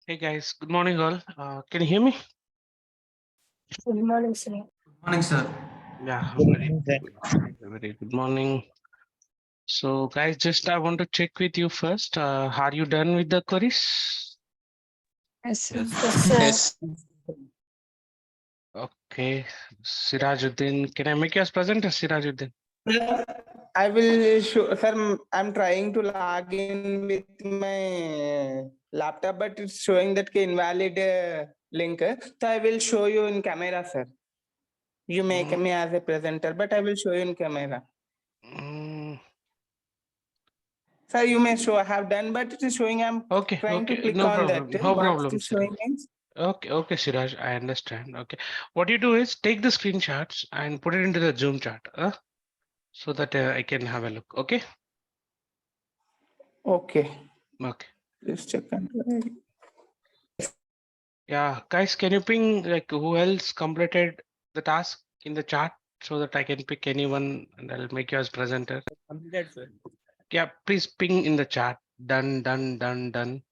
Hey guys, good morning all. Can you hear me? Good morning, sir. Morning, sir. Yeah, Good very, morning, sir. very good morning. So guys, just I want to check with you first. Are you done with the queries? Yes, sir. Yes. Yes, sir. Yes. Okay, Sirajuddin, can I make you as presenter, Sirajuddin? I will show, sir. I'm trying to log in with my laptop, but it's showing that invalid link. So I will show you in camera, sir. You make me as a presenter, but I will show you in camera. Mm, Sir, you may show I have done, but it is showing I'm okay, trying to okay, click no on problem, that. no What problem, it is Siraj. showing means Okay, Siraj, I understand. Okay, what you do is take the screenshots and put it into the Zoom chat, so that I can have a look. Okay. okay. Okay. Please check and Yeah, guys, can you ping like who else completed the task in the chat so that I can pick anyone and I'll make you as presenter. Completed, sir. Yeah, please ping in the chat. Done, done, done, done.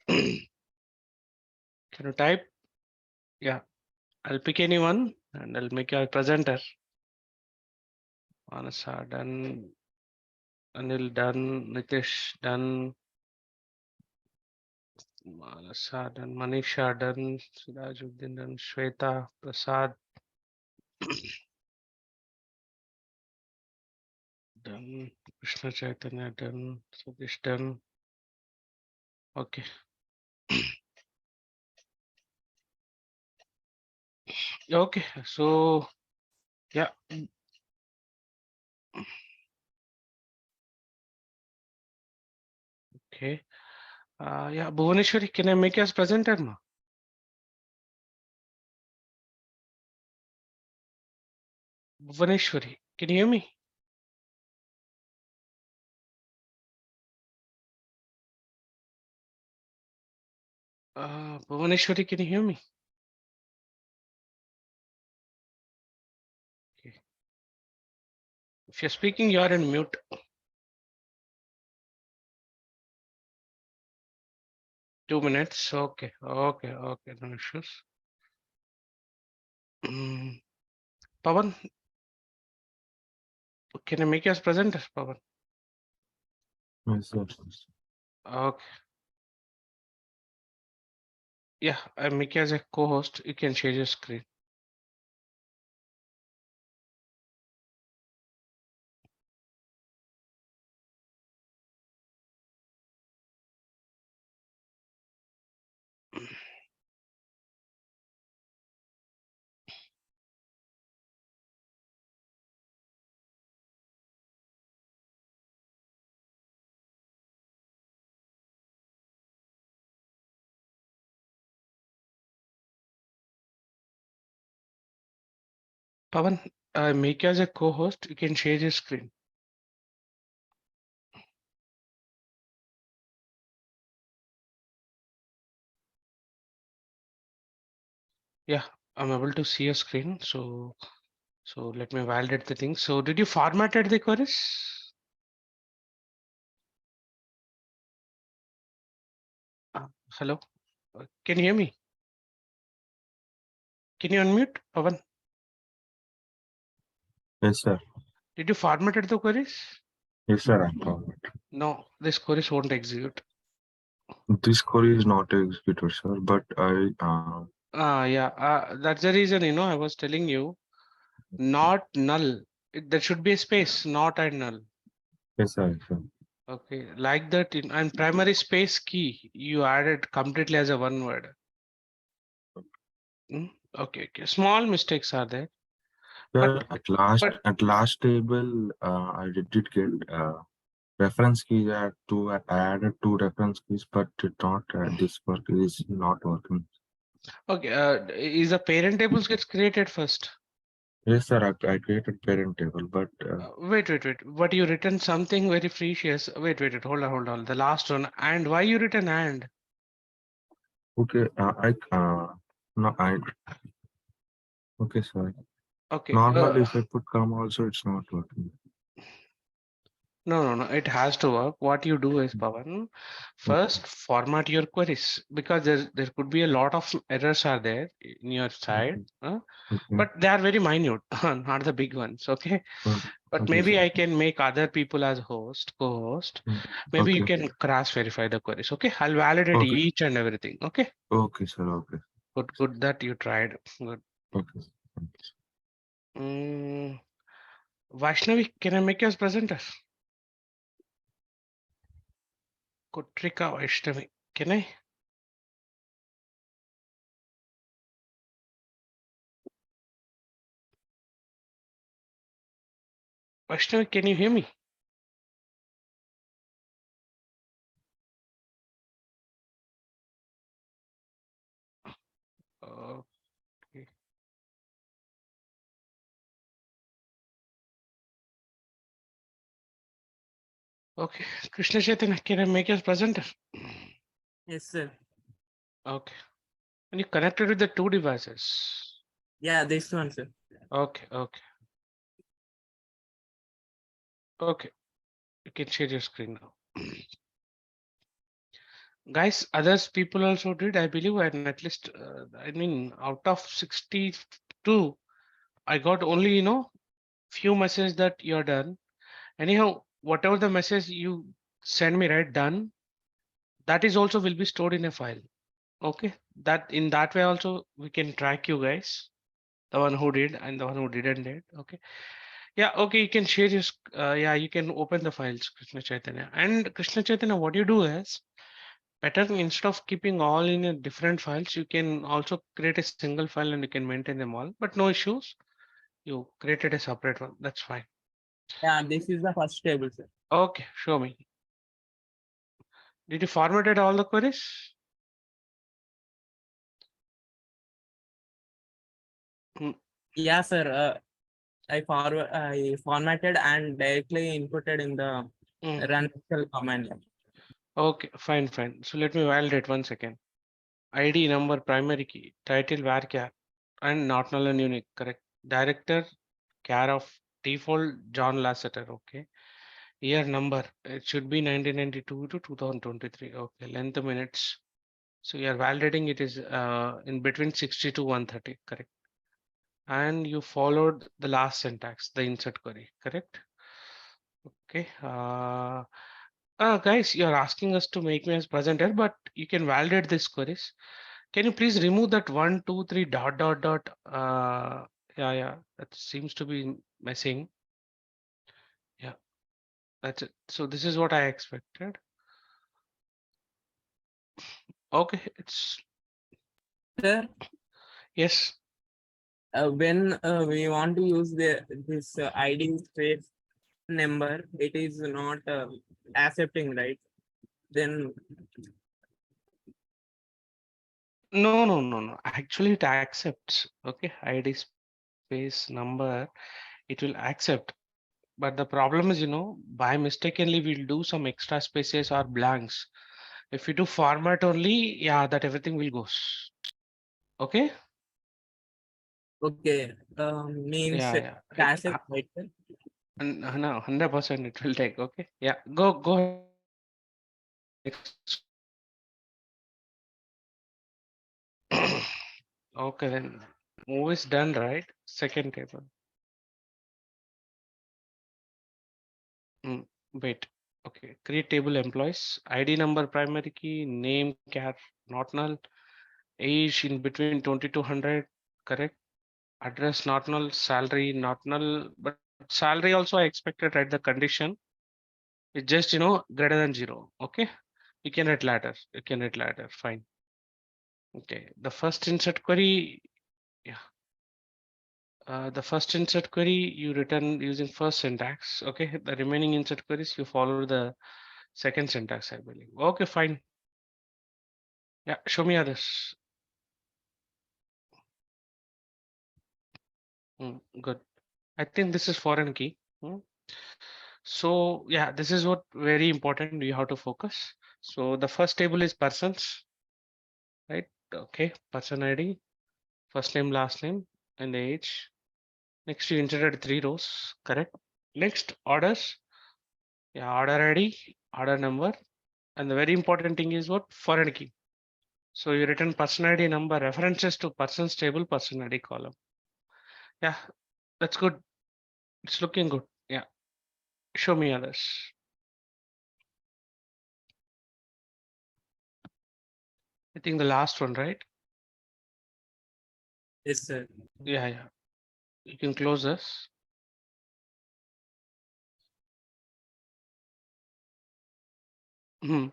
Can you type? Yeah, I'll pick anyone and I'll make you a presenter. Manasa done, Anil done, Nitish done, Manasa done, Manisha done, Sirajuddin done, Shweta, Prasad done, Krishna Chaitanya done, Sadish done. Okay. Okay, so yeah. Okay. Yeah, Bhuvaneshwari, can I make you as presenter, ma? Bhuvaneshwari, can you hear me? Bhuvaneshwari, can you hear me? Okay. If you're speaking, you're in mute. Two minutes. Okay. Okay. Okay. No issues. Pawan, can I make you as presenter, Pawan? Yes, sir. Okay. Yeah, I make you as a co-host. You can share your screen. Pawan, I make you as a co-host. You can share your screen. Yeah, I'm able to see your screen. So let me validate the thing. So did you formatted the queries? Hello, can you hear me? Can you unmute, Pawan? Yes, sir. Did you formatted the queries? Yes, sir. I'm forward. No, this queries won't execute. This query is not executed, sir, but Yeah, that's the reason, I was telling you, not null. There should be a space, not and null. yes, sir. Yes, sir. Okay, like that and primary space key, you added completely as a one word. Okay, okay. Small mistakes are there. Sir, but- at last table, I did get reference keys I added two reference keys, but it not this work is not working. Okay, is the parent tables gets created first? Yes, sir. I created parent table, but Wait. But you written something very precious. Wait. Hold on. The last one. And why you written and? okay. No, I okay, sorry. Okay. Normally, if I put comma also, it's not working. No. It has to work. What you do is, Pavan, first format your queries because there could be a lot of errors are there in your side, Okay. but they are very minute, not the big ones. Okay. Okay. But Okay, maybe sir. I can make other people as co-host. Maybe you Okay. can cross verify the queries. Okay. I'll validate Okay. each and everything. Okay. Okay, sir. Okay. Good that you tried. Good. Okay. Thank you, sir. Mm, Vaishnavi, can I make you as presenter? Kutrika Vaishnavi, can I? Vaishnavi, can you hear me? Okay. Okay. Krishna Chaitanya, can I make you as presenter? Yes, sir. Okay. And you connected with the two devices. Yeah, this one, sir. Okay. Okay. You can share your screen now. Guys, others people also did, I believe, and at least, I mean, out of 62, I got only, few messages that you're done. Anyhow, whatever the message you send me, right, done, that is also will be stored in a file. Okay. That in that way also we can track you guys, the one who did and the one who didn't did. Okay. Yeah. Okay. You can share your, yeah, you can open the files, Krishna Chaitanya. And Krishna Chaitanya, what you do is, better instead of keeping all in a different files, you can also create a single file and you can maintain them all, but no issues. You created a separate one. That's fine. Yeah, this is the first table, sir. Okay, show me. Did you formatted all the queries? Mm, Yeah, sir. I formatted and directly inputted in the mm. run shell command. Okay, fine. So let me validate one second. ID number, primary key, title, varchar, and not null and unique. Correct. Director, care of default John Lasseter. Okay. Year number, it should be 1992 to 2023. Okay. Length minutes. So you are validating it is in between 60 to 130. Correct. And you followed the last syntax, the insert query. Correct. Okay. Guys, you're asking us to make me as presenter, but you can validate these queries. Can you please remove that 1, 2, 3 dot? Yeah, that seems to be missing. Yeah, that's it. So this is what I expected. Okay, it's Sir, yes. when we want to use this ID space number, it is not accepting, right? Then No. Actually, it accepts. Okay, ID space number, it will accept. But the problem is, by mistakenly we'll do some extra spaces or blanks. If you do format only, yeah, that everything will goes. Okay. okay, means Yeah. accept, right, sir? No, 100% it will take. Okay. Yeah. Go ahead. Next. Okay, then move is done, right? Second table. Mm, Wait. Okay. Create table employees. ID number, primary key, name, cat, not null. Age in between 20 to 100. Correct. Address not null. Salary not null. But salary also I expected, right? The condition. It's just, greater than 0. Okay. You can write ladder. Fine. Okay. The first insert query. Yeah. The first insert query you return using first syntax. Okay. The remaining insert queries you follow the second syntax, I believe. Okay, fine. Yeah. Show me others. Good. I think this is foreign key. So yeah, this is what very important. You have to focus. So the first table is persons, right? Okay. Person ID, first name, last name, and the age. Next, you inserted 3 rows, correct? Next, orders. Yeah, order ID, order number, and the very important thing is what foreign key. So you written person ID number references to persons table, person ID column. Yeah, that's good. It's looking good. Yeah, show me others. I think the last one, right? Yes, sir. Yeah. You can close this. Hmm.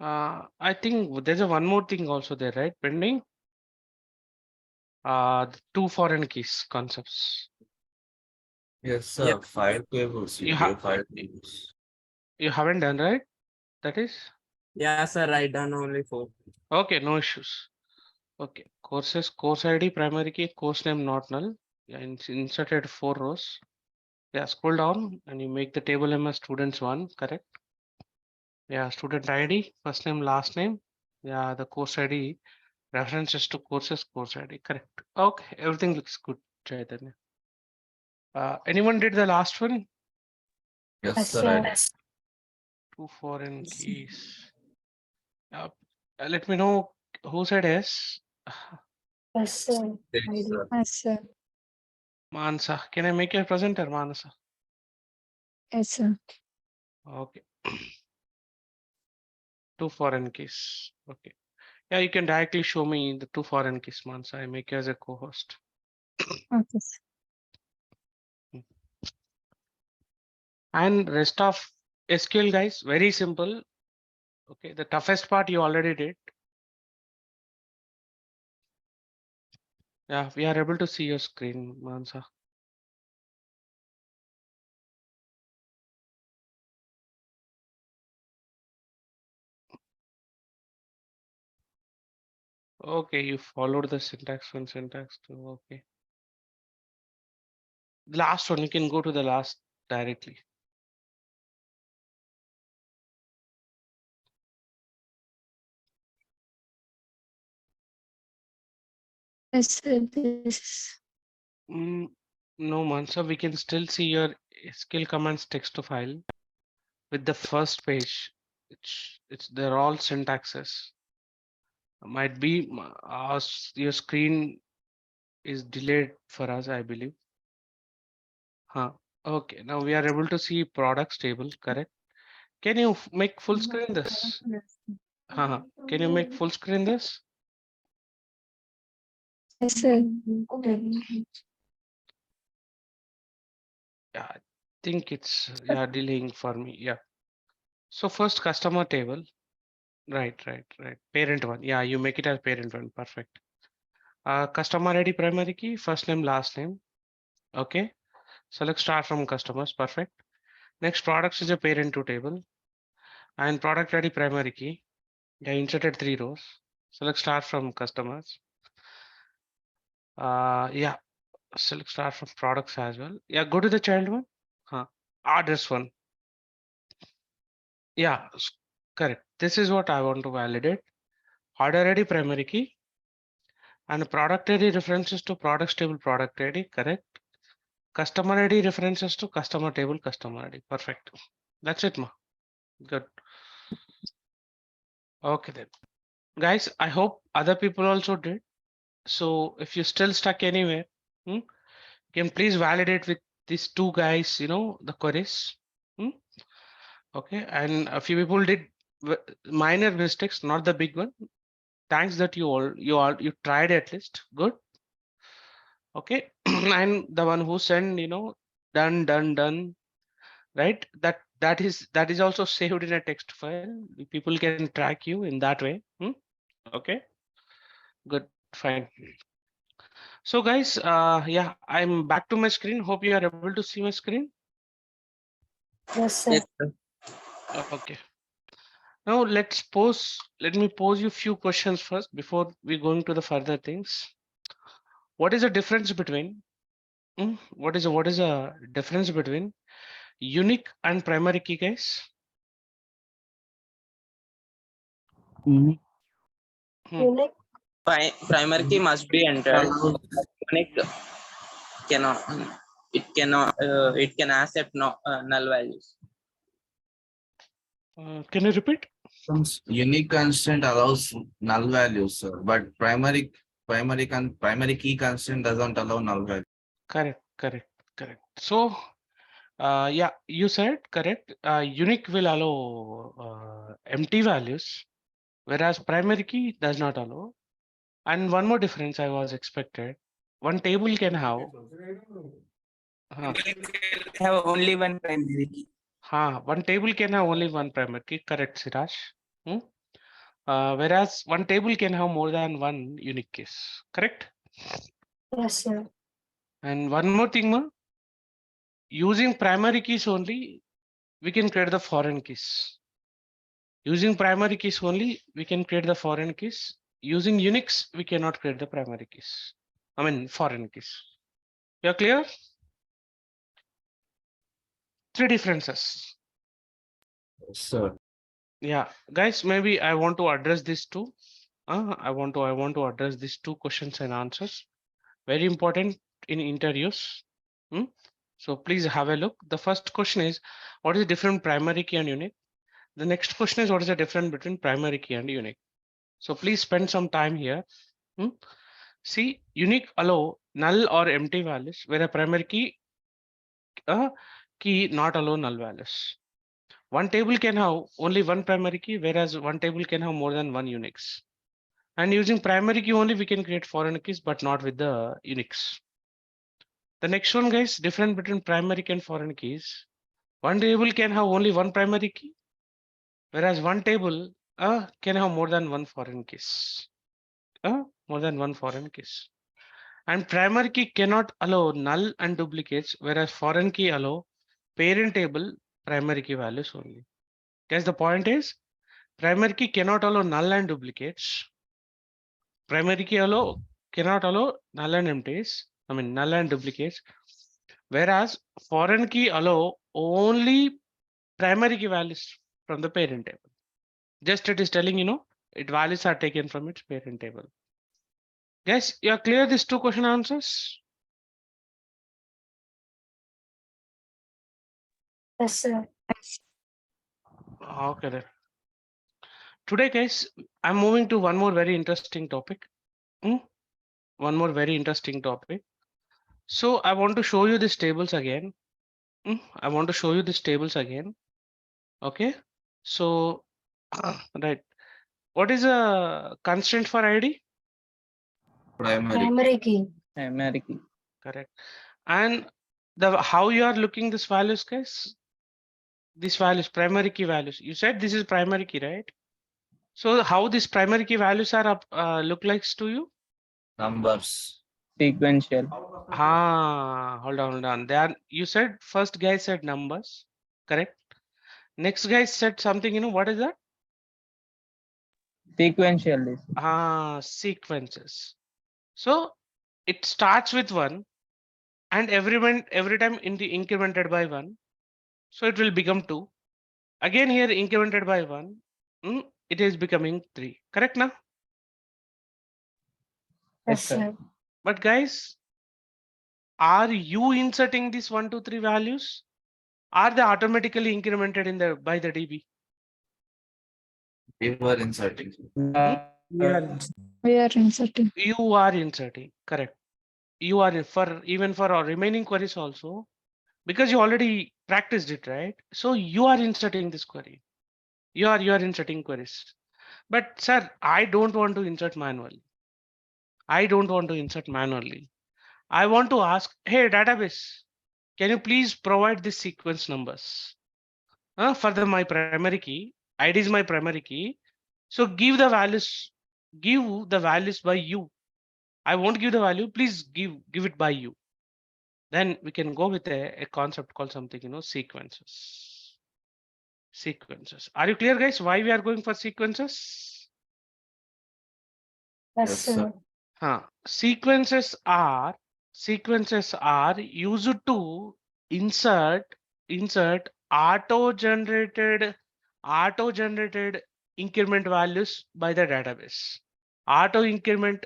I think there's a one more thing also there, right? Pending. The two foreign keys concepts. Yes, Yeah. sir. Five tables. You You have gave five tables. you haven't done, right? That is Yeah, sir. I done only 4. okay. No issues. Okay. Courses, course ID, primary key, course name not null. Yeah, inserted 4 rows. Yeah, scroll down and you make the table name as students one, correct? Yeah, student ID, first name, last name. Yeah, the course ID references to courses, course ID, correct. Okay, everything looks good, Chaitanya. Anyone did the last one? Yes, Yes, sir. sir. Two foreign keys. Uh, let me know who said yes. Yes, sir. Yes, I do. sir. Yes, sir. Mansa, can I make you a presenter, Manasa? Yes, sir. Okay. Two foreign keys. Okay. Yeah, you can directly show me the two foreign keys, Mansa. I make you as a co-host. Okay, sir. And rest of SQL guys, very simple. Okay, the toughest part you already did. Yeah, we are able to see your screen, Mansa. Okay, you followed the syntax one, syntax two. Okay. The last one, you can go to the last directly. Yes, sir. This is. Mm, no, Mansa, we can still see your SQL commands text to file with the first page. It's they're all syntaxes. Might be your screen is delayed for us, I believe. Huh. Okay, now we are able to see products table, correct? Can you make full screen this? Can you make full screen this? Yes, sir. Yeah, I think it's yeah delaying for me. Yeah. So first customer table. Right. Parent one. Yeah, you make it as parent one. Perfect. Customer ID primary key, first name, last name. Okay. Select start from customers. Perfect. Next products is a parent to table and product ID primary key. Yeah, inserted 3 rows. Select start from customers. Yeah, select start from products as well. Yeah, go to the child one. Address one. Yeah, correct. This is what I want to validate. Order ID primary key and product ID references to products table product ID. Correct. Customer ID references to customer table customer ID. Perfect. That's it, ma. Good. Okay then. Guys, I hope other people also did. So if you're still stuck anywhere, you can please validate with these two guys, the queries. Hmm? Okay, and a few people did minor mistakes, not the big one. Thanks that you tried at least. Good. Okay, and the one who sent, done, right? That is also saved in a text file. People can track you in that way. Okay, good, fine. So guys, yeah, I'm back to my screen. Hope you are able to see my screen. Yes, sir. Yes, sir. Okay. Now let me pose you few questions first before we go into the further things. What is the difference between what is a difference between unique and primary key, guys? Mhm. Hmm. Unique. Primary key must be entered. Unique cannot. it cannot, it can accept no, null values. Can you repeat? Unique constant allows null values, sir, but primary key constant doesn't allow null values. Correct, correct, correct. So, yeah, you said correct. Unique will allow empty values, whereas primary key does not allow. And one more difference I was expected. One table can have. Have only one primary key. One table can have only one primary key. Correct, Siraj. Hmm? Whereas one table can have more than one unique keys. Correct. Yes, sir. And one more thing, ma. Using primary keys only, we can create the foreign keys. Using primary keys only, we can create the foreign keys. Using Unix, we cannot create the primary keys. I mean, foreign keys. You're clear? Three differences. Sir, Yeah, guys, maybe I want to address these two. I want to address these two questions and answers. Very important in interviews. Hmm? So please have a look. The first question is, what is the difference primary key and unique? The next question is, what is the difference between primary key and unique? So please spend some time here. Hmm? See, unique allow null or empty values, where a primary key not allow null values. One table can have only one primary key, whereas one table can have more than one Unix. And using primary key only, we can create foreign keys, but not with the Unix. The next one, guys, difference between primary key and foreign keys. One table can have only one primary key, whereas one table can have more than one foreign keys. More than one foreign keys. And primary key cannot allow null and duplicates, whereas foreign key allow parent table primary key values only. Guys, the point is primary key cannot allow null and duplicates. Primary key cannot allow null and empties. I mean null and duplicates. Whereas foreign key allow only primary key values from the parent table. Just it is telling it values are taken from its parent table. Guys, you are clear these two question answers? Yes, sir. Okay then. Today, guys, I'm moving to one more very interesting topic. One more very interesting topic. So I want to show you these tables again. I want to show you these tables again. Okay. So, right. What is a constraint for ID? primary. Primary key. Primary key. Correct. And the how you are looking these values, guys? These values, primary key values. You said this is primary key, right? So how these primary key values are up look likes to you? Numbers. Sequential. Hold on. They are, you said first guy said numbers, correct? Next guy said something, what is that? Sequential. Sequences. So it starts with one and every time in the incremented by one. So it will become two. Again here incremented by one. It is becoming three. Correct now? Yes, sir. sir. But guys, are you inserting these 1, 2, 3 values? Are they automatically incremented in the by the DB? We were inserting. We are inserting. You are inserting, correct. You are even for our remaining queries also, because you already practiced it, right? So you are inserting this query. You are inserting queries. But sir, I don't want to insert manually. I don't want to insert manually. I want to ask, hey database, can you please provide the sequence numbers for my primary key? ID is my primary key. So give the values by you. I won't give the value. Please give it by you. Then we can go with a concept called something, sequences. Sequences. Are you clear, guys? Why we are going for sequences? Yes, Yes, sir. Sequences are used to insert auto generated increment values by the database. Auto increment,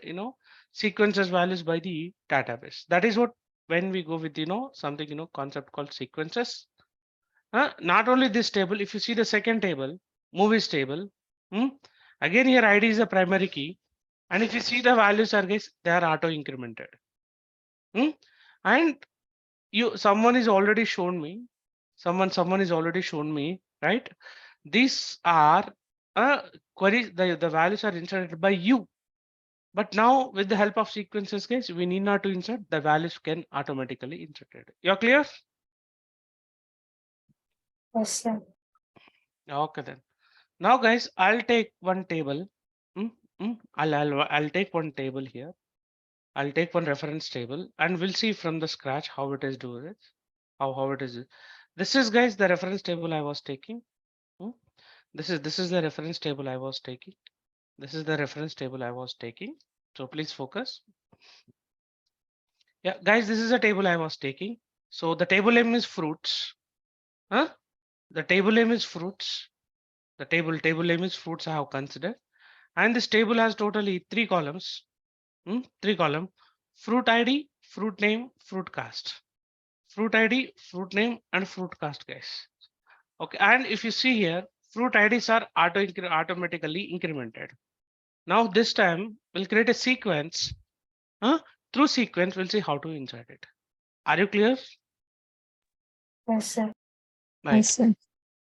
sequences values by the database. That is what when we go with, something, concept called sequences. Not only this table, if you see the second table, movies table, again here ID is a primary key. And if you see the values are guys, they are auto incremented. And someone is already shown me, someone is already shown me, right? These are queries, the values are inserted by you. But now with the help of sequences, guys, we need not to insert, the values can automatically inserted. You're clear? Yes, sir. Okay then. Now guys, I'll take one table. I'll take one table here. I'll take one reference table and we'll see from the scratch how it is doing it. How it is. This is guys the reference table I was taking. This is the reference table I was taking. This is the reference table I was taking. So please focus. Yeah, guys, this is a table I was taking. So the table name is fruits. The table name is fruits. The table name is fruits I have considered. And this table has totally 3 columns. 3 column. Fruit ID, fruit name, fruit cast. Fruit ID, fruit name, and fruit cast, guys. Okay, and if you see here, fruit IDs are automatically incremented. Now this time we'll create a sequence. Through sequence, we'll see how to insert it. Are you clear? Yes, sir. Right. Yes, sir.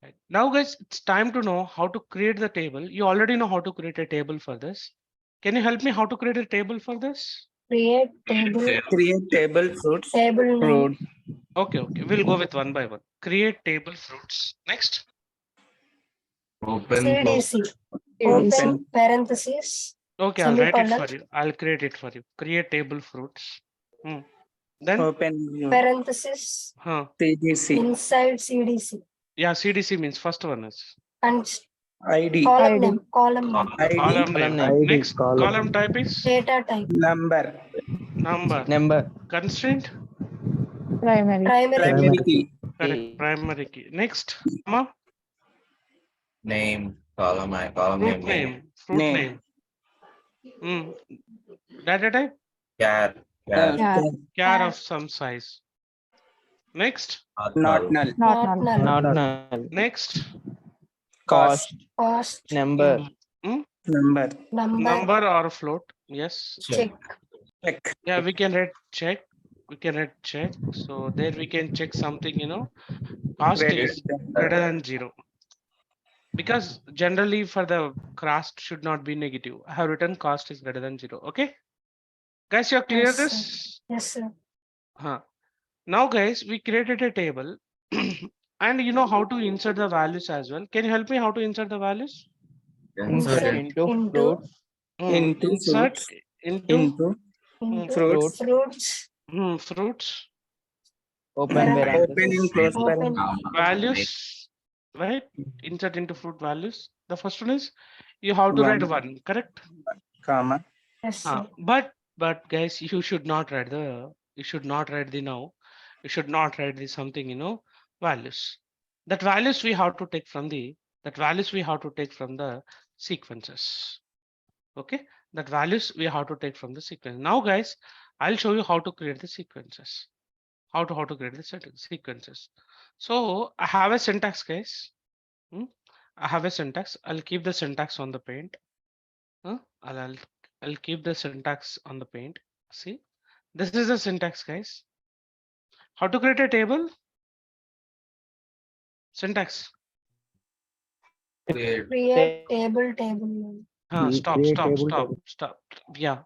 Right. Now, guys, it's time to know how to create the table. You already know how to create a table for this. Can you help me how to create a table for this? Create table, Create table fruits. table name, Okay, we'll go with one by one. Create table fruits. Next. Open, close. CDC, Open. open parenthesis, Okay, I'll write it semicolon, for you. I'll create it for you. Create table fruits. Then, Open parenthesis, CDC inside CDC, yeah, CDC means first one is and ID column name, column name, ID column name. ID, Next, column. column type is data type, number number. Constraint, primary primary key correct, primary key. Next, comma, Name, column fruit name, fruit name. name. Data type, char, char of some size. Next, not null. not null, next, Cost cost, number number or float. Yes. check, check Yeah, we can write check. We can write check. So there we can check something, cost greater is than greater than 0. Because generally for the cost should not be negative. I have written cost is greater than 0. Okay. Guys, you're clear Yes, sir. this? yes, sir. Now, guys, we created a table and you know how to insert the values as well. Can you help me how to insert the values? insert Insert into into into Insert fruits into fruits fruits, fruits open and close open comma, values, right? Insert into fruit values. The first one is you have to write 1, correct? comma yes, sir. But guys, you should not write the now. You should not write the something, values. That values we have to take from the sequences. Okay, that values we have to take from the sequence. Now, guys, I'll show you how to create the sequences. How to create the sequences. So I have a syntax, guys. I have a syntax. I'll keep the syntax on the paint. I'll keep the syntax on the paint. See, this is the syntax, guys. How to create a table? Syntax. create, Create table name. Stop. Yeah.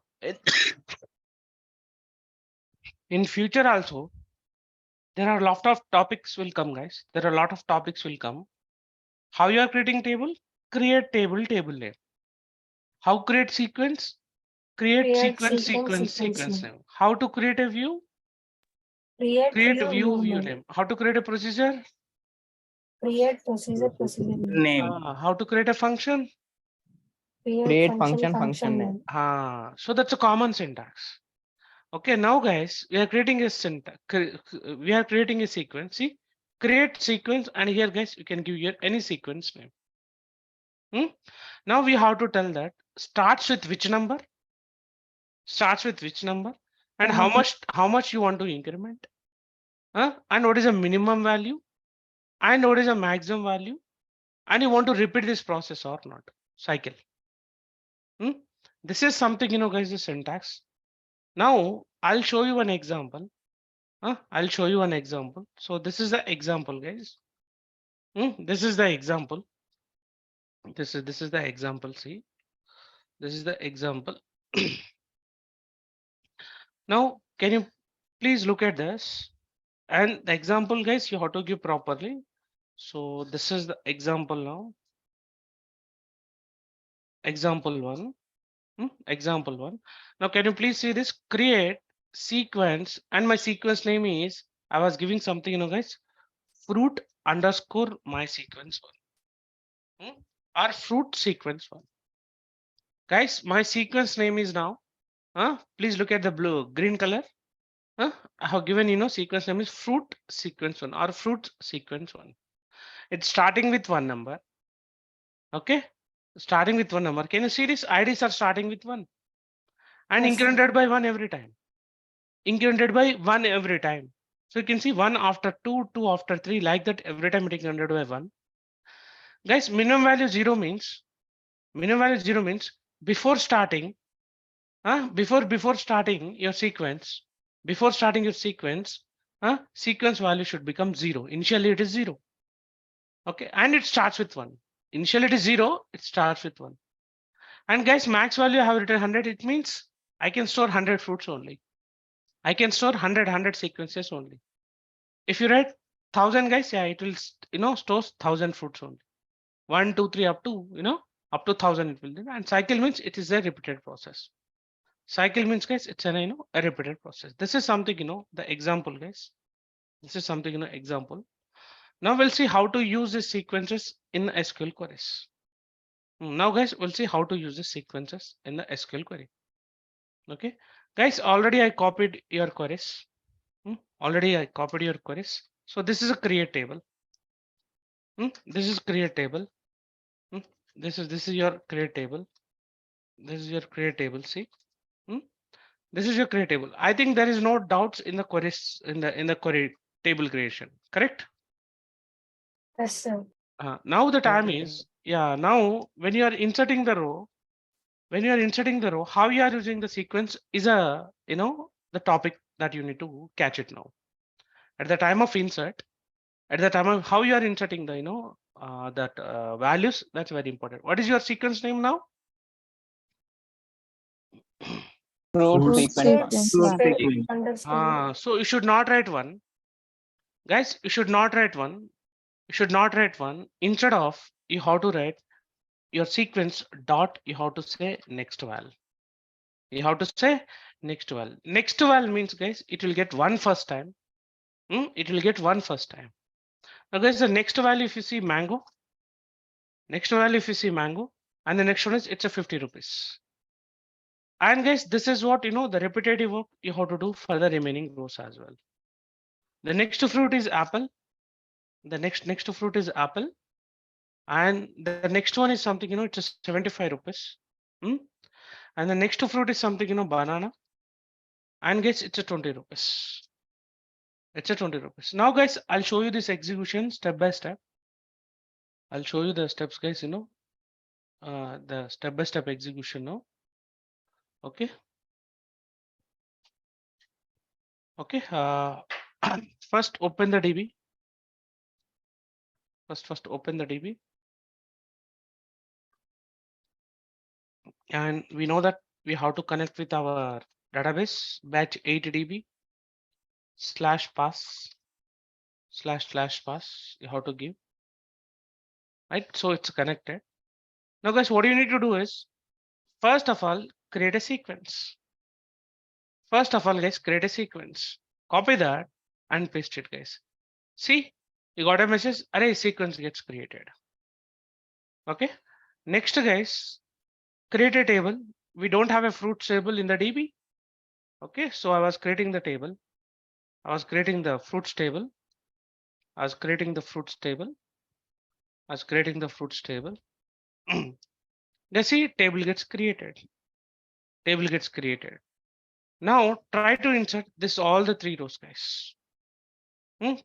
In future also, there are a lot of topics will come, guys. There are a lot of topics will come. How you are creating table? Create table name. How create sequence? Create sequence name. How to create a view? Create view name. How to create a procedure? Create procedure name How to create a function? Create function name. So that's a common syntax. Okay, now guys, we are creating a syntax. We are creating a sequence. See, create sequence, and here, guys, you can give here any sequence name. Now we have to tell that starts with which number? Starts with which number? and how much you want to increment, and what is a minimum value, and what is a maximum value, and you want to repeat this process or not, cycle. This is something, guys, the syntax. Now I'll show you an example. I'll show you an example. So this is the example, guys. This is the example. This is the example. See, this is the example. Now, can you please look at this? And the example, guys, you have to give properly. So this is the example now. Example one. Example one. Now, can you please see this? Create sequence, and my sequence name is, I was giving something, guys, fruit underscore my sequence one. Or fruit sequence one. Guys, my sequence name is now. Please look at the blue green color. I have given, sequence name is fruit sequence one or fruit sequence one. It's starting with one number. Okay, starting with one number. Can you see this? IDs are starting with one and Yes, sir. incremented by one every time. Incremented by one every time. So you can see one after two, two after three, like that every time it incremented by one. Guys, minimum value zero means before starting, before starting your sequence, sequence value should become zero. Initially it is zero. Okay, and it starts with one. Initially it is zero, it starts with one. And guys, max value I have written 100. It means I can store 100 fruits only. I can store 100 sequences only. If you write 1000, guys, yeah, it will stores 1000 fruits only. 1, 2, 3 up to up to 1000 it will do. And cycle means it is a repeated process. Cycle means, guys, it's a a repeated process. This is something the example, guys. This is something example. Now we'll see how to use these sequences in SQL queries. Now, guys, we'll see how to use the sequences in the SQL query. Okay, guys, already I copied your queries. Already I copied your queries. So this is a create table. This is create table. This is your create table. This is your create table. See, this is your create table. I think there is no doubts in the queries in the query table creation. Correct? Yes, sir. Now the time is, yeah. Now when you are inserting the row, how you are using the sequence is the topic that you need to catch it now. At the time of insert, at the time of how you are inserting the that values, that's very important. What is your sequence name now? Fruit Fruit sequence one. Underscore. So you should not write one, guys. You should not write one. You should not write one. Instead of, you have to write your sequence dot. You have to say next val. You have to say next val. Next val means, guys, it will get one first time. It will get one first time. Now, guys, the next value, if you see mango, next value, if you see mango, and the next one is it's a 50 rupees. And guys, this is what the repetitive work you have to do for the remaining rows as well. The next fruit is apple. The next fruit is apple, and the next one is something it's a 75 rupees. And the next fruit is something banana, and guys, it's a 20 rupees. It's a 20 rupees. Now, guys, I'll show you this execution step by step. I'll show you the steps, guys. The step by step execution now. Okay. Okay. First, open the DB. First, open the DB. And we know that we have to connect with our database batch 8db /pass /pass. You have to give, right? So it's connected. Now, guys, what you need to do is, first of all, create a sequence. First of all, guys, create a sequence. Copy that and paste it, guys. See, you got a message. Array sequence gets created. Okay. Next, guys, create a table. We don't have a fruit table in the DB. Okay, so I was creating the table. I was creating the fruits table. I was creating the fruits table. I was creating the fruits table. Let's see, table gets created. Table gets created. Now try to insert this all the 3 rows, guys.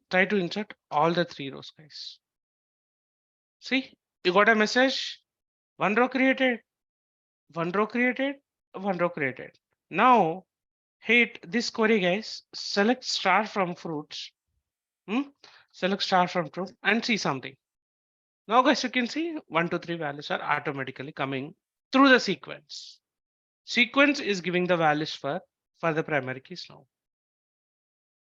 Try to insert all the 3 rows, guys. See, you got a message. 1 row created, 1 row created, 1 row created. Now hit this query, guys. Select star from fruits. Select star from fruit and see something. Now, guys, you can see 1, 2, 3 values are automatically coming through the sequence. Sequence is giving the values for the primary keys now.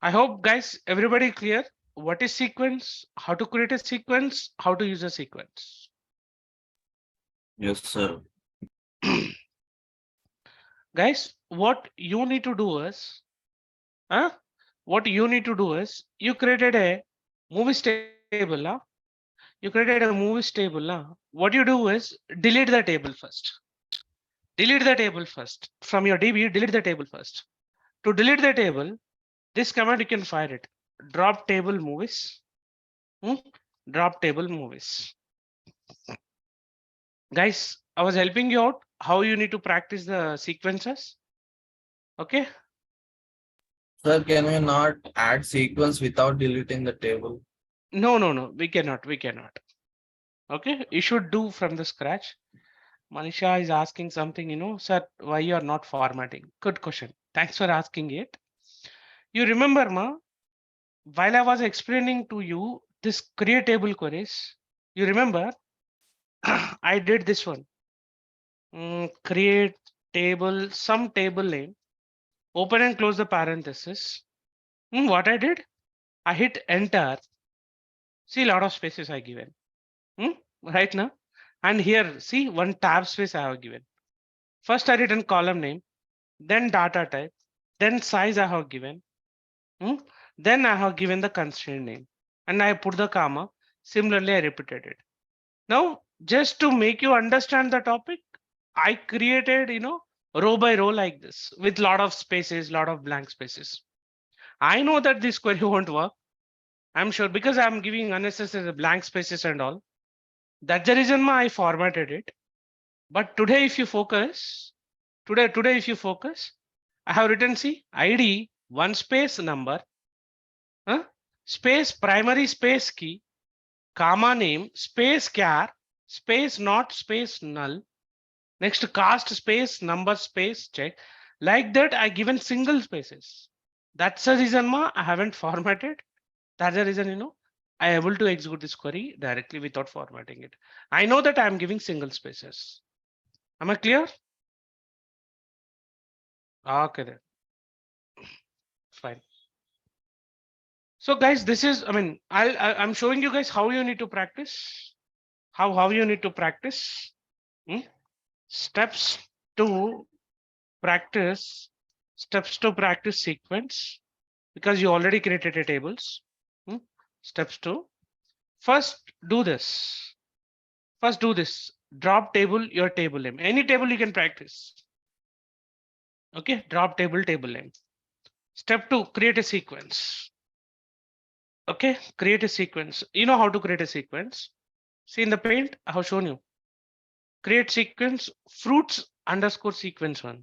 I hope, guys, everybody clear what is sequence, how to create a sequence, how to use a sequence. Yes, sir. Guys, what you need to do is, what you need to do is, you created a movies table. You created a movies table. What you do is delete the table first. Delete the table first. From your DB, delete the table first. To delete the table, this command you can fire it. Drop table movies. Drop table movies. Guys, I was helping you out how you need to practice the sequences. Okay. Sir, can we not add sequence without deleting the table? No, we cannot. We cannot. Okay, you should do from the scratch. Manisha is asking something, sir, why you are not formatting? Good question. Thanks for asking it. You remember, ma, while I was explaining to you this create table queries, you remember I did this one. Create table, some table name, open and close the parenthesis. What I did, I hit enter. See, a lot of spaces I given. Right now. And here, see, one tab space I have given. First, I written column name, then data type, then size I have given. Then I have given the constraint name and I put the comma. Similarly, I repeated it. Now, just to make you understand the topic, I created, row by row like this with lot of spaces, lot of blank spaces. I know that this query won't work. I'm sure because I'm giving unnecessary blank spaces and all. That's the reason why I formatted it. But today, if you focus, if you focus, I have written see ID 1 space number, space primary space key, comma name, space char, space not space null, next cast space number space check. Like that, I given single spaces. That's the reason I haven't formatted. That's the reason, I able to execute this query directly without formatting it. I know that I'm giving single spaces. Am I clear? Okay, then. Fine. So guys, this is, I'm showing you guys how you need to practice, how you need to practice. Steps to practice, sequence, because you already created a tables. Steps to, first do this. Drop table, your table name. Any table you can practice. Okay, drop table name. Step 2, create a sequence. Okay, create a sequence. You know how to create a sequence. See in the paint, I have shown you. Create sequence fruits underscore sequence 1.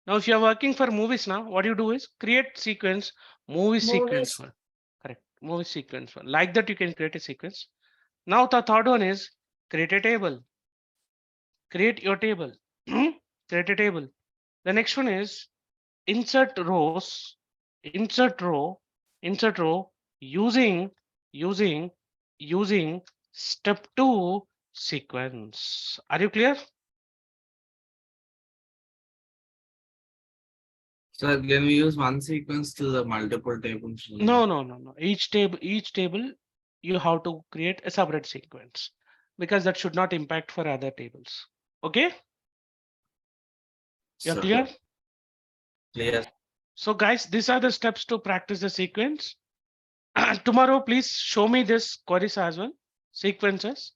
Now, if you are working for movies now, what you do is create sequence movie sequence 1. Correct. Movie sequence 1. Like that, you can create a sequence. Now, the third one is create a table. Create your table. Create a table. The next one is insert rows, insert row using step 2 sequence. Are you clear? Sir, can we use one sequence to the multiple tables? No. Each table you have to create a separate sequence because that should not impact for other tables. Okay, you're Sir, clear? clear. So guys, these are the steps to practice the sequence. Tomorrow, please show me this queries as well, sequences.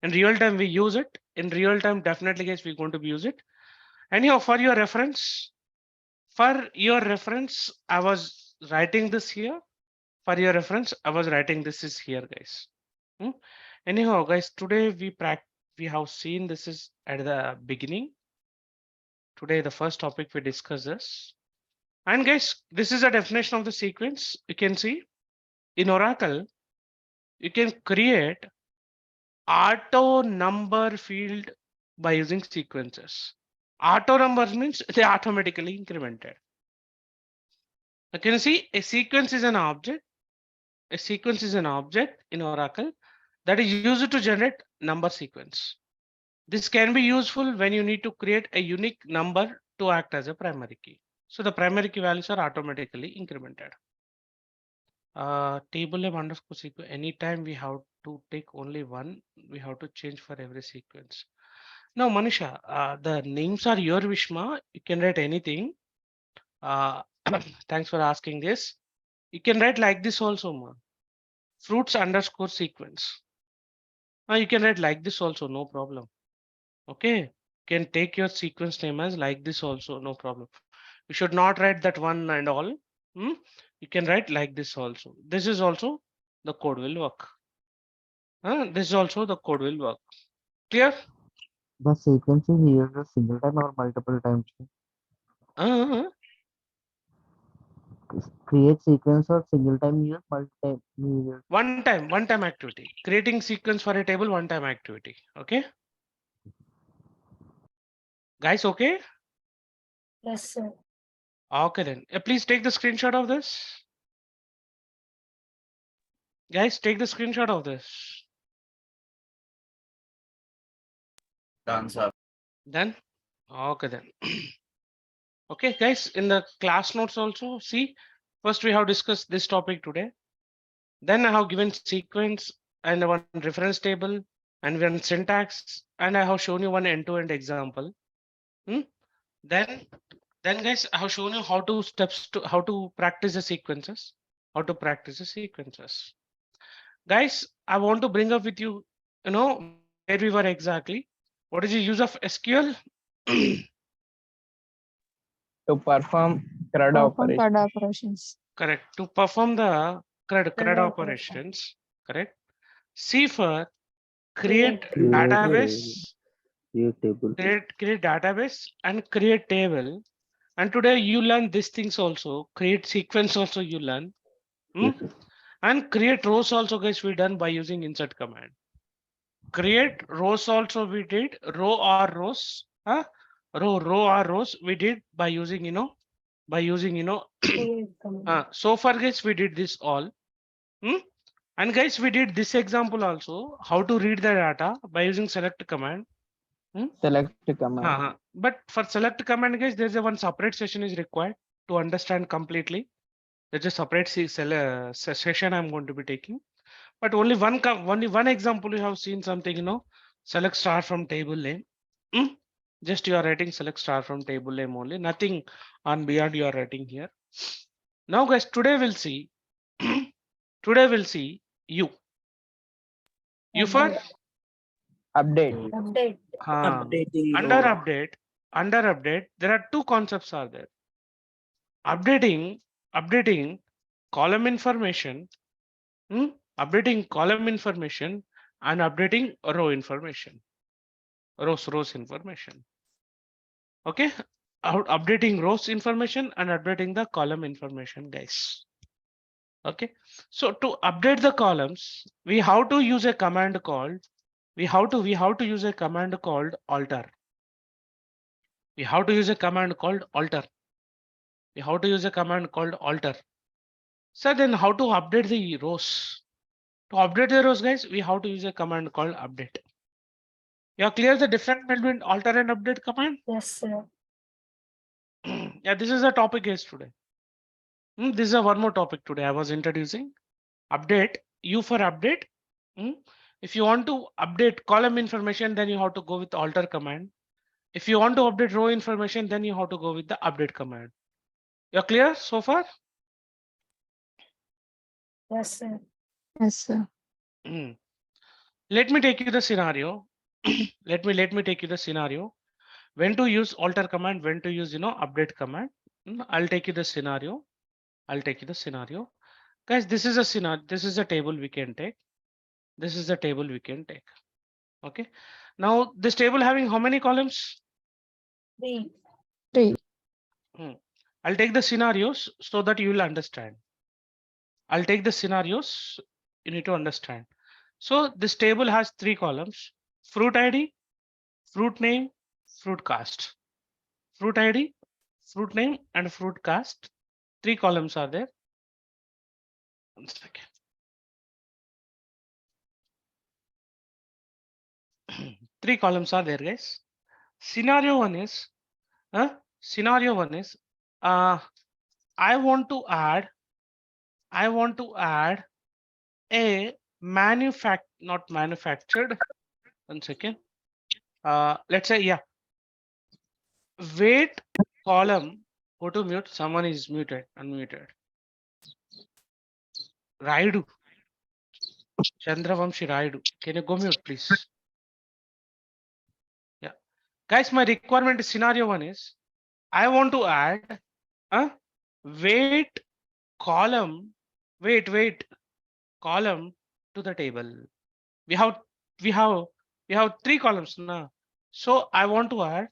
In real time, we use it. In real time, definitely, guys, we're going to use it. Anyhow, for your reference, I was writing this here. For your reference, I was writing this is here, guys. Anyhow, guys, today we have seen this is at the beginning. Today, the first topic we discuss is And guys, this is a definition of the sequence. You can see in Oracle, you can create auto number field by using sequences. Auto numbers means they automatically incremented. You can see a sequence is an object. A sequence is an object in Oracle that is used to generate number sequence. This can be useful when you need to create a unique number to act as a primary key. So the primary key values are automatically incremented. Table name underscore sequence. Anytime we have to take only one, we have to change for every sequence. Now, Manisha, the names are your Vishma. You can write anything. Uh, thanks for asking this. You can write like this also, ma. Fruits underscore sequence. You can write like this also, no problem. Okay, you can take your sequence name as like this also, no problem. You should not write that one and all. Hmm? You can write like this also. This is also the code will work. This is also the code will work. Clear? The sequence is used a single time or multiple times. Uh, Create sequence or single time use, multi-time use. one time activity. Creating sequence for a table, one time activity. Okay. Guys, okay? Yes, sir. Okay then. Please take the screenshot of this. Guys, take the screenshot of this. Done, sir. Then, okay then. Okay, guys, in the class notes also, see, first we have discussed this topic today. Then I have given sequence and one reference table and one syntax, and I have shown you one end-to-end example. Hmm? Then, guys, I have shown you how to practice the sequences, how to practice the sequences. Guys, I want to bring up with you, where we were exactly. What is the use of SQL? To perform CRUD operation. CRUD operations. Correct. To perform the CRUD CRUD operations. Correct. C for Create. create database, Create table. create database and create table. And today you learn these things also. Create sequence also you learn. Hmm? Yes, sir. And create rows also, guys, we done by using insert command. Create rows also we did. Row or rows. Row or rows we did by using Create command. so far, guys, we did this all. And guys, we did this example also, how to read the data by using select command. Select command. But for select command, guys, there's a one separate session is required to understand completely. There's a separate session I'm going to be taking. But only one example you have seen something, select star from table name. Just you are writing select star from table name only, nothing on beyond you are writing here. Now, guys, today we'll see. Today we'll see you. You for Update. Update. Updating under row. update, there are two concepts are there. Updating column information, updating column information and updating row information, rows information. Okay, updating rows information and updating the column information, guys. Okay, so to update the columns, we have to use a command called we have to use a command called alter. We have to use a command called alter. We have to use a command called alter. So then how to update the rows? To update the rows, guys, we have to use a command called update. You are clear the difference between alter and update command? Yes, sir. Yeah, this is a topic guys today. This is a one more topic today I was introducing. Update, U for update. If you want to update column information, then you have to go with alter command. If you want to update row information, then you have to go with the update command. You're clear so far? Yes, sir. Yes, sir. Let me take you the scenario. let me take you the scenario. When to use alter command, when to use update command. I'll take you the scenario. Guys, this is a scenario. This is a table we can take. This is the table we can take. Okay. Now this table having how many columns? 3. 3. I'll take the scenarios so that you will understand. I'll take the scenarios you need to understand. So this table has 3 columns: fruit ID, fruit name, fruit cast. Fruit ID, fruit name, and fruit cast. 3 columns are there. 1 second. Three columns are there, guys. Scenario one is, scenario one is, I want to add a not manufactured. 1 second. Let's say, yeah, weight column. Go to mute. Someone is muted, unmuted. Raidu. Chandravamshi Raidu. Can you go mute, please? Yeah. Guys, my requirement is scenario one is, I want to add a weight column, weight column to the table. We have we have 3 columns now. So I want to add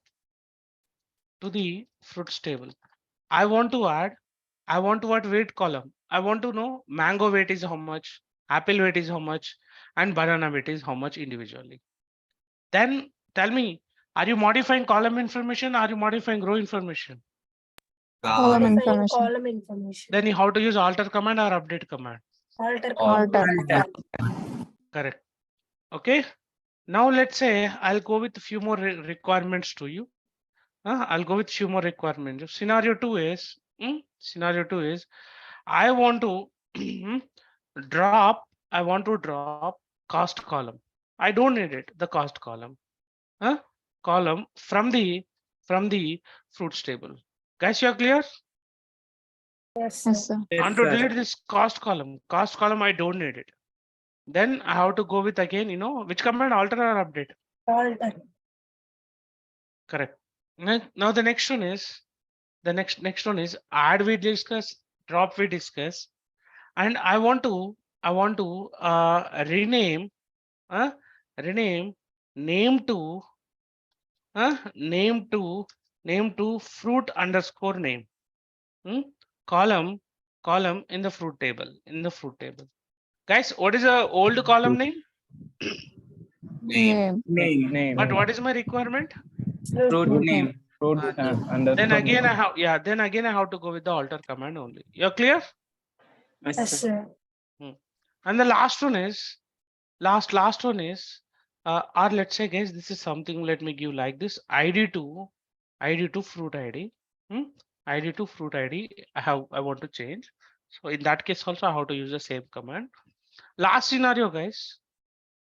to the fruits table. I want to add weight column. I want to know mango weight is how much, apple weight is how much, and banana weight is how much individually. Then tell me, are you modifying column information? Are you modifying row information? Column Modifying information. column information. Then you have to use alter command or update command. Alter Alter. command. Correct. Okay. Now let's say I'll go with a few more requirements to you. I'll go with few more requirements. Scenario two is, I want to drop cost column. I don't need it, the cost column. Column from the fruits table. Guys, you are clear? Yes, Yes, sir. sir. Yes, And to sir. delete this cost column, I don't need it. Then I have to go with again, which command, alter or update? Alter. Correct. Now the next one is, add we discuss, drop we discuss, and I want to rename name to fruit underscore name. Column in the fruit table. Guys, what is the old column name? Name. Name. But what is my requirement? Fruit Fruit Fruit name. name. Then again I have to go with the alter command only. You're clear? Yes, Yes, sir. sir. And the last one is, or let's say, guys, this is something, let me give like this, id to fruit id. id to fruit id I want to change. So in that case also I have to use the same command. Last scenario, guys,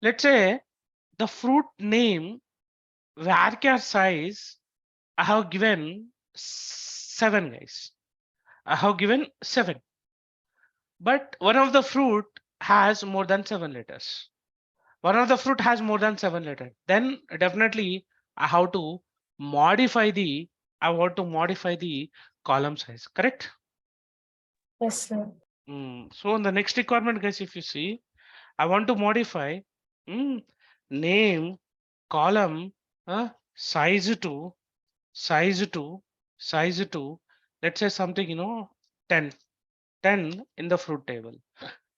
let's say the fruit name varchar size I have given 7, guys. I have given 7, but one of the fruit has more than 7 letters. One of the fruit has more than 7 letters. Then definitely I have to modify the, column size, correct? Yes, sir. So in the next requirement, guys, if you see, I want to modify name column size to, let's say something, 10 in the fruit table.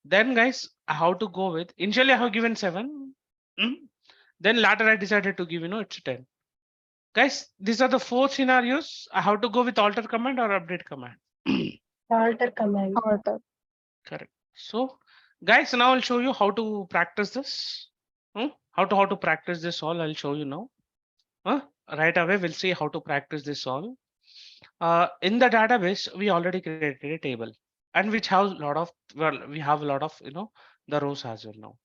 Then guys, I have to go with, initially I have given 7. Then later I decided to give, it's 10. Guys, these are the 4 scenarios. I have to go with alter command or update command. Alter command. Alter. Correct. So guys, now I'll show you how to practice this. How to practice this all, I'll show you now. Right away, we'll see how to practice this all. In the database, we already created a table, and which has a lot of, we have a lot of, the rows as well now.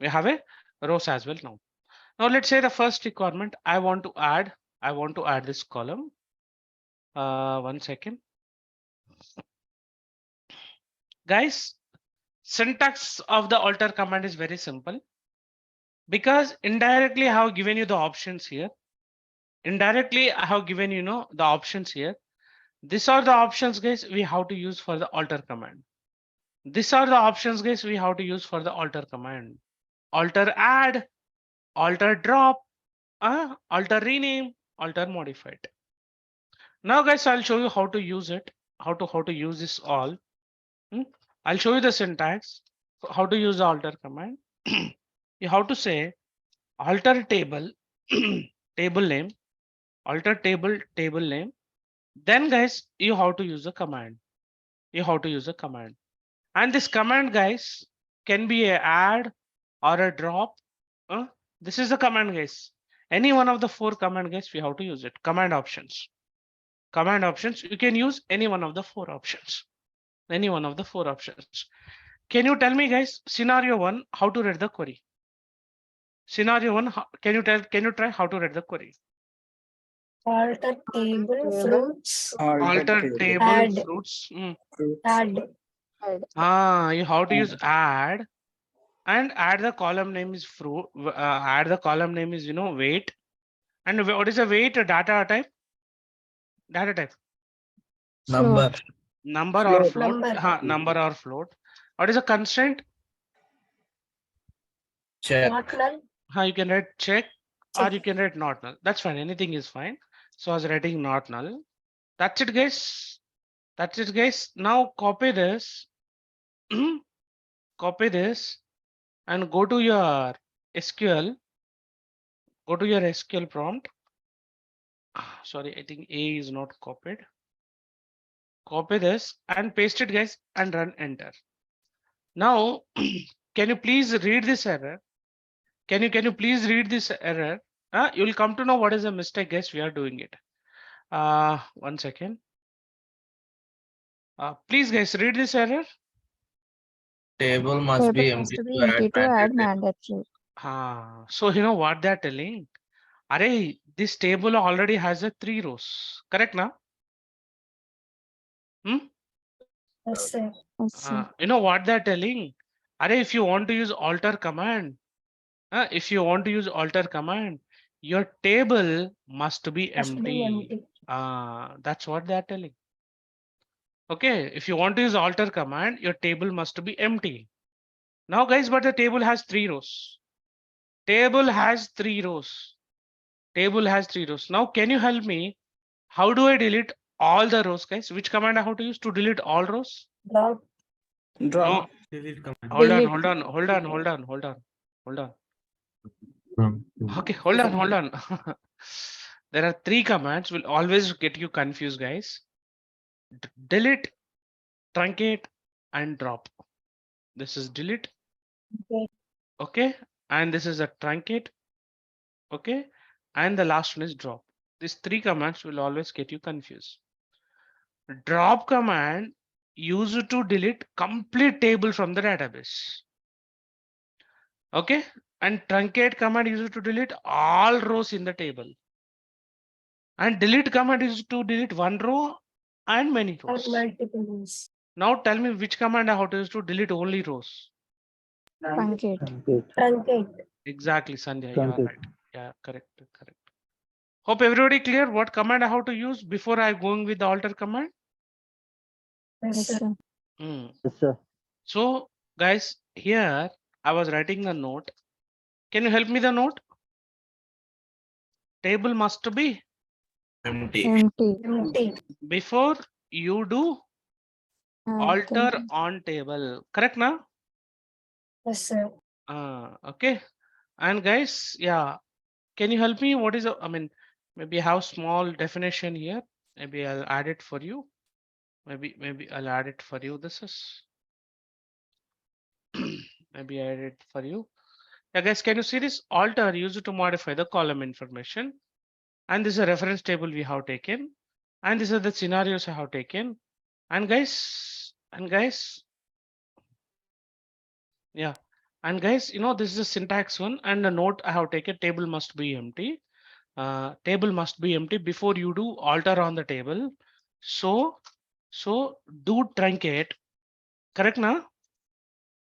We have a rows as well now. Now let's say the first requirement, I want to add this column. 1 second. Guys, syntax of the alter command is very simple, because indirectly I have given you the options here. Indirectly, I have given the options here. These are the options, guys, we have to use for the alter command. These are the options, guys, we have to use for the alter command. Alter add, alter drop, alter rename, alter modified. Now, guys, I'll show you how to use it, how to use this all. I'll show you the syntax, how to use the alter command. You have to say alter table, table name, alter table name. Then, guys, you have to use the command. You have to use a command, and this command, guys, can be a add or a drop. This is the command, guys. Any one of the four command, guys, we have to use it. Command options. Command options. You can use any one of the four options. Any one of the four options. Can you tell me, guys, scenario one, how to read the query? Scenario one, can you try how to read the query? Alter table fruits. Alter table Add. fruits. Add. You have to use add, and add the column name is fruit. Add the column name is weight. And what is the weight? Data type. Data type. Number. Number or Float. float. Number. Number or float. What is the constraint? Check. Not null. You can write check or Check. you can write not null. That's fine. Anything is fine. So I was writing not null. That's it, guys. That's it, guys. Now copy this. Copy this and go to your SQL. Go to your SQL prompt. Sorry, I think A is not copied. Copy this and paste it, guys, and run enter. Now, can you please read this error? Can you please read this error? You will come to know what is the mistake, guys. We are doing it. 1 second. Please, guys, read this error. Table must be empty to add mandatory. So you know what they're telling? Array, this table already has a 3 rows. Correct now? Yes, sir. You know what they're telling? Array, if you want to use alter command, if you want to use alter command, your table must be Must be empty. empty. That's what they're telling. Okay, if you want to use alter command, your table must be empty. Now, guys, but the table has 3 rows. Table has 3 rows. Table has 3 rows. Now, can you help me? How do I delete all the rows, guys? Which command I have to use to delete all rows? Drop. Drop. Delete command. Hold on, Delete. hold on, hold on, hold on, hold on, hold on. From Okay, hold on, hold on. There are 3 commands will always get you confused, guys. Delete, truncate, and drop. This is delete. Okay. Okay, and this is a truncate. Okay, and the last one is drop. These 3 commands will always get you confused. Drop command used to delete complete table from the database. Okay, and truncate command used to delete all rows in the table. And delete command is to delete one row and many Or rows. multiple rows. Now tell me which command I have to use to delete only rows. Truncate. Exactly, Sanjay, you are right. Yeah, correct, correct. Hope everybody clear what command I have to use before I going with the alter command. Yes, sir. Yes, sir. So guys, here I was writing the note. Can you help me the note? Table must be Empty. Empty. before you do alter on table. Correct now? Yes, sir. Okay. And guys, yeah, can you help me? What is I mean, maybe I have small definition here. Maybe I'll add it for you. Maybe I'll add it for you. This is maybe I add it for you. Yeah, guys, can you see this? Alter used to modify the column information. And this is a reference table we have taken. And these are the scenarios I have taken. And guys, yeah. And guys, this is a syntax one and the note I have taken table must be empty. Table must be empty before you do alter on the table. So do truncate. Correct now?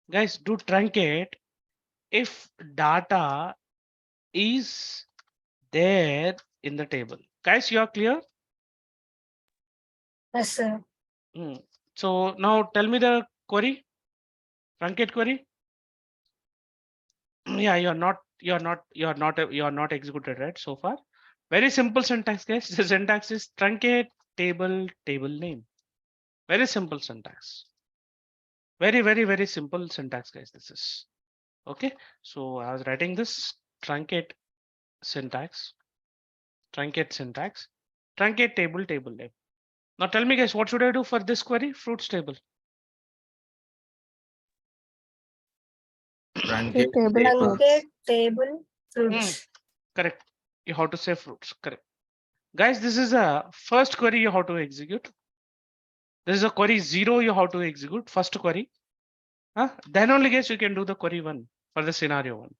Guys, do truncate if data is there in the table. Guys, you are clear? Yes, sir. So now tell me the query. Truncate query. Yeah, you're not executed right so far. Very simple syntax, guys. The syntax is truncate table, table name. Very simple syntax. Very simple syntax, guys. This is okay. So I was writing this truncate syntax, truncate syntax, truncate table, table name. Now tell me, guys, what should I do for this query? Fruits table. Truncate Table table. table fruits. Correct. You have to say fruits. Correct. Guys, this is a first query you have to execute. This is a query 0 you have to execute. First query. Then only, guys, you can do the query 1 for the scenario 1.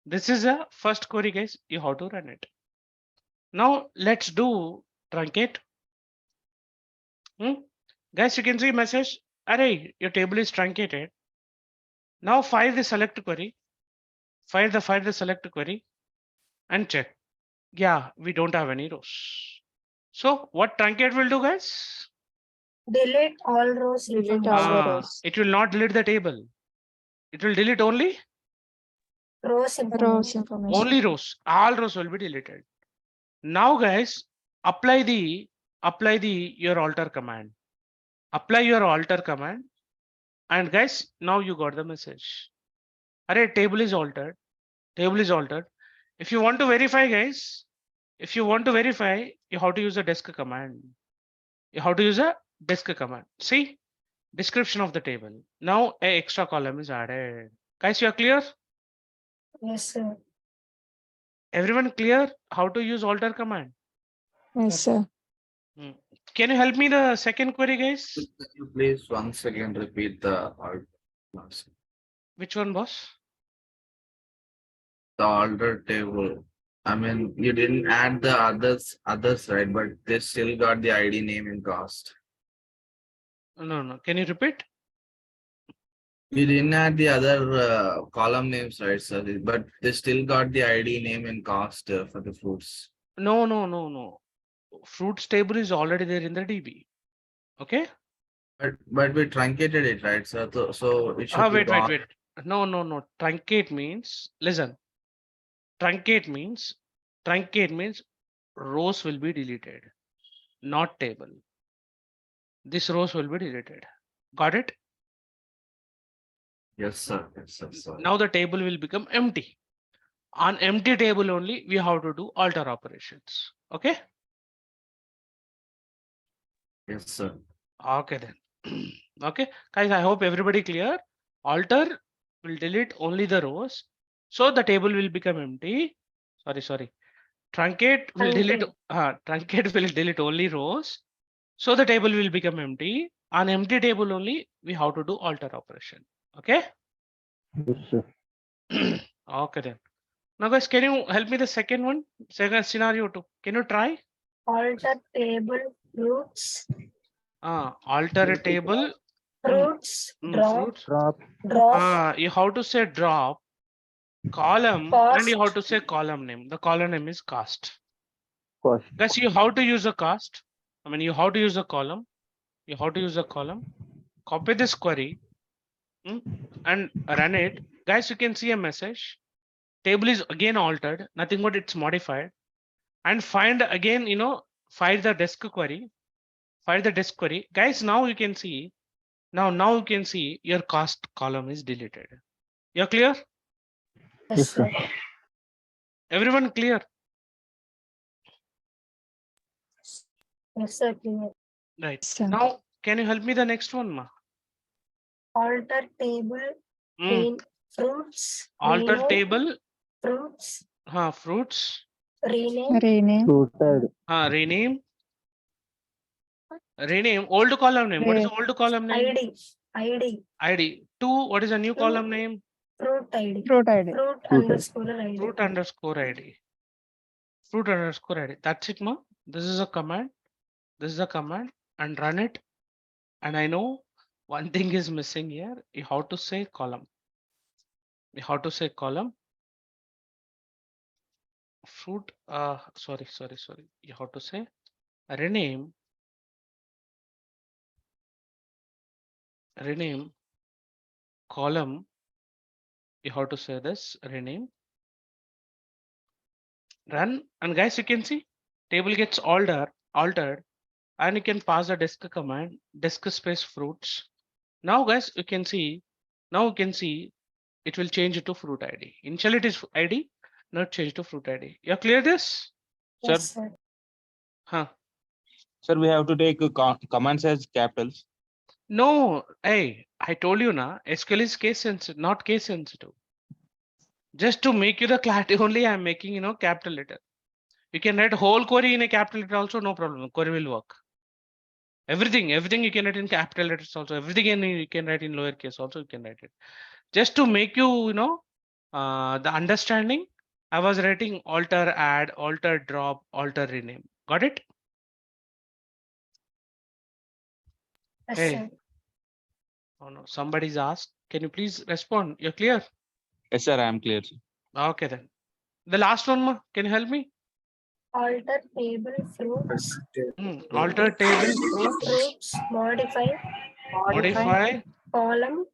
This is a first query, guys. You have to run it. Now let's do truncate. Guys, you can see message. Array, your table is truncated. Now fire the select query. Fire the select query and check. Yeah, we don't have any rows. So what truncate will do, guys? Delete all rows. Delete all the information. rows. It will not delete the table. It will delete only Rows Rows information. information. only rows. All rows will be deleted. Now, guys, apply the your alter command. Apply your alter command, and guys, now you got the message. Array, table is altered. Table is altered. If you want to verify, guys, if you want to verify, you have to use a desk command. You have to use a desk command. See, description of the table. Now a extra column is added. Guys, you are clear? Yes, sir. Everyone clear how to use alter command? Yes, sir. Can you help me the second query, guys? Can you please once again repeat the Which one, boss? the order table? I mean, you didn't add the others, right? But they still got the ID, name, and cost. No. Can you repeat? You didn't add the other column names, right, sir? But they still got the ID, name, and cost for the fruits. No. Fruits table is already there in the DB. Okay. But we truncated it, right, sir? So it should be Wait. gone. No. Truncate means, listen. Truncate means rows will be deleted, not table. This rows will be deleted. Got it? Yes, sir. Yes, sir. Now the table will become empty. On empty table only, we have to do alter operations. Okay. Yes, sir. Okay then. Okay, guys, I hope everybody clear. Alter will delete only the rows, so the table will become empty. Sorry. Truncate will delete. Truncate will delete only rows, so the table will become empty. On empty table only, we have to do alter operation. Okay. Yes, sir. Okay then. Now, guys, can you help me the second one? Second scenario 2. Can you try? Alter table fruits. Alter a table. Fruits. Drop. Fruits. Drop. You have to say drop column Cost. and you have to say column name. The column name is cost. Cost. Guys, you have to use a cost. I mean, you have to use a column. You have to use a column. Copy this query and run it. Guys, you can see a message. Table is again altered. Nothing but it's modified. And find again, find the desk query. Find the desk query. Guys, now you can see. Now you can see your cost column is deleted. You're clear? Yes, sir. Everyone clear? Yes, sir. Clear. Right. Sir. Now, can you help me the next one, ma? Alter table. Fruits. Alter rename, table. Fruits. Fruits. Rename. Rename. Fruited. Rename. Rename. Old column name. What is the old column name? ID. 2. What is a new column name? Fruit ID. Fruit ID. Fruit underscore ID. Fruit underscore ID. Fruit underscore ID. That's it, ma. This is a command. This is a command and run it. And I know one thing is missing here. You have to say column. You have to say column. Fruit. Sorry. You have to say rename. Rename column. You have to say this rename. Run, and guys, you can see table gets altered. and you can pass the disk command, disk space fruits. Now guys, you can see, it will change it to fruit ID. Initially it is ID, now it change to fruit ID. You clear this? Yes, sir. Huh? Sir, we have to take commands as capitals. No, hey, I told you na, SQL is case sensitive, not case sensitive. Just to make you the clarity only, I'm making, capital letter. You can write whole query in a capital letter also, no problem. Query will work. Everything you can write in capital letters also. Everything you can write in lowercase also, you can write it. Just to make you, the understanding, I was writing alter add, alter drop, alter rename. Got it? Yes, Hey, sir. oh no, somebody's asked. Can you please respond? You're clear? Yes, sir, I am clear. Sir. Okay then. The last one, ma, can you help me? Alter table fruits. Alter table fruits, Fruits. Modify. modify. Column.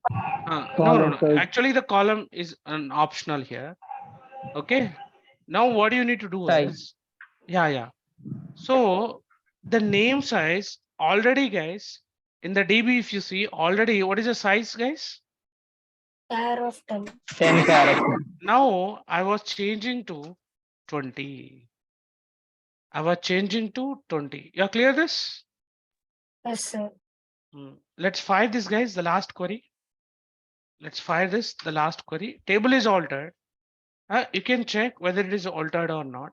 No. Actually, the column is an optional here. Okay. Now, what do you need to do is, yeah. So the name size already, guys, in the DB, if you see already, what is the size, guys? Care of 10. 10 character. Now I was changing to 20. I was changing to 20. You clear this? Yes, sir. Let's fire this, guys. The last query. Let's fire this. The last query. Table is altered. You can check whether it is altered or not.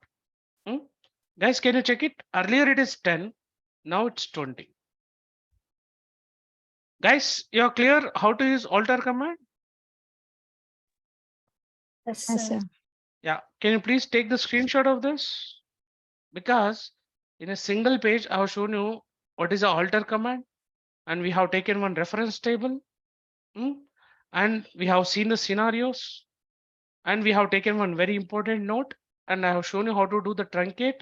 Guys, can you check it? Earlier it is 10. Now it's 20. Guys, you're clear how to use alter command? Yes, Yes, sir. sir. Yeah. Can you please take the screenshot of this? Because in a single page, I have shown you what is the alter command, and we have taken one reference table, and we have seen the scenarios, and we have taken one very important note, and I have shown you how to do the truncate.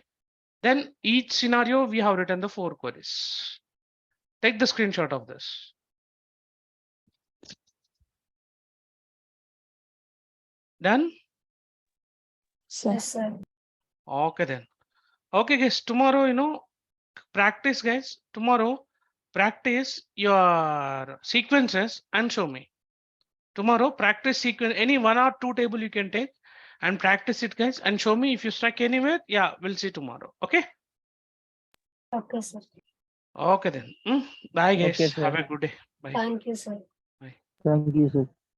Then each scenario, we have written the 4 queries. Take the screenshot of this. Done? Sir. Yes, sir. Okay then. Okay, guys. Tomorrow, practice, guys. Tomorrow, practice your sequences and show me. Tomorrow, practice sequence. Any 1 or 2 table you can take and practice it, guys, and show me if you stuck anywhere. Yeah, we'll see tomorrow. Okay. Okay, sir. Okay then. Bye, guys. Okay, sir. Have a good day. Bye. Thank you, sir. Thank you, sir.